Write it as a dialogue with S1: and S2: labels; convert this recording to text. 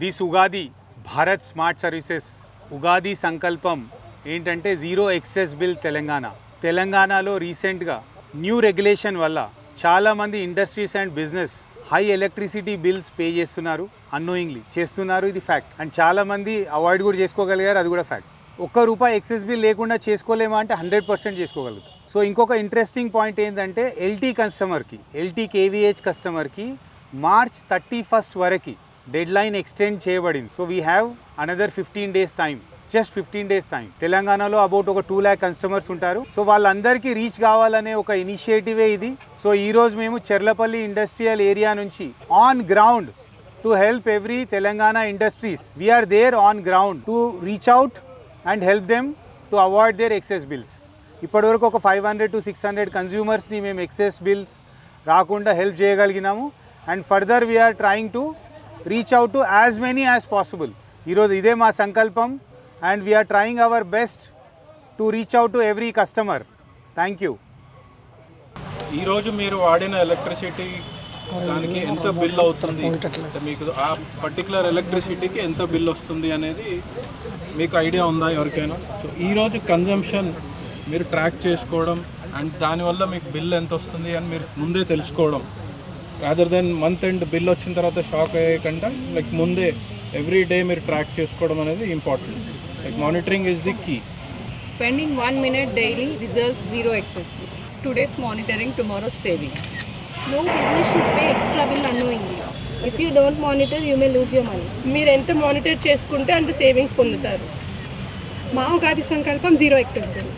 S1: This Ugadi Bharat smart services Ugadi సంకల్పం ఏంటంటే zero excess bill తెలంగాణలో రీసెంట్గా న్యూ రెగ్యులేషన్ వల్ల చాలామంది industries and business high electricity bills pay చేస్తున్నారు, అన్నోయింగ్లీ చేస్తున్నారు. ఇది ఫ్యాక్ట్. అండ్ చాలామంది అవాయిడ్ కూడా చేసుకోగలిగారు, అది కూడా ఫ్యాక్ట్. ₹1 ఎక్సెస్ బిల్ లేకుండా చేసుకోలేమా అంటే 100% చేసుకోగలుగుతాం. సో ఇంకొక ఇంట్రెస్టింగ్ పాయింట్ ఏంటంటే ఎల్టీ కేవీహెచ్ కస్టమర్కి March 31st వరకు డెడ్ లైన్ ఎక్స్టెండ్ చేయబడింది. So we have another 15 days time, just 15 days time. తెలంగాణలో అబౌట్ ఒక 2 lakh కస్టమర్స్ ఉంటారు. సో వాళ్ళందరికీ రీచ్ కావాలనే ఒక ఇనిషియేటివే ఇది. సో ఈరోజు మేము చెర్లపల్లి ఇండస్ట్రియల్ ఏరియా నుంచి on ground to help every Telangana industries. We are there on ground to reach out and help them to avoid their excess bills. ఇప్పటివరకు ఒక 500 to 600 కన్జ్యూమర్స్ని మేము ఎక్సెస్ బిల్స్ రాకుండా హెల్ప్ చేయగలిగినాము. And further we're trying to reach out to as many as possible. ఈరోజు ఇదే మా సంకల్పం. And we're trying our best to reach out to every customer. Thank you.
S2: ఈరోజు మీరు వాడిన ఎలక్ట్రిసిటీ దానికి ఎంత బిల్ అవుతుంది, మీకు ఆ పర్టికులర్ ఎలక్ట్రిసిటీకి ఎంత బిల్ వస్తుంది అనేది మీకు ఐడియా ఉందా ఎవరికైనా? సో ఈరోజు కన్జంప్షన్ మీరు ట్రాక్ చేసుకోవడం అండ్ దానివల్ల మీకు బిల్ ఎంత వస్తుంది అని మీరు ముందే తెలుసుకోవడం, rather than month end bill వచ్చిన తర్వాత షాక్ అయ్యేకంటే లైక్ ముందే ఎవ్రీ డే మీరు ట్రాక్ చేసుకోవడం అనేది important. Like monitoring is the key.
S3: Spending 1 minute daily results zero excess bill.
S4: Today's monitoring, tomorrow's saving.
S5: No business should pay extra bill unknowingly. If you don't monitor, you may lose your money.
S4: మీరు ఎంత monitor చేసుకుంటే అంత savings పొందుతారు. మా ఉగాది సంకల్పం zero excess bill.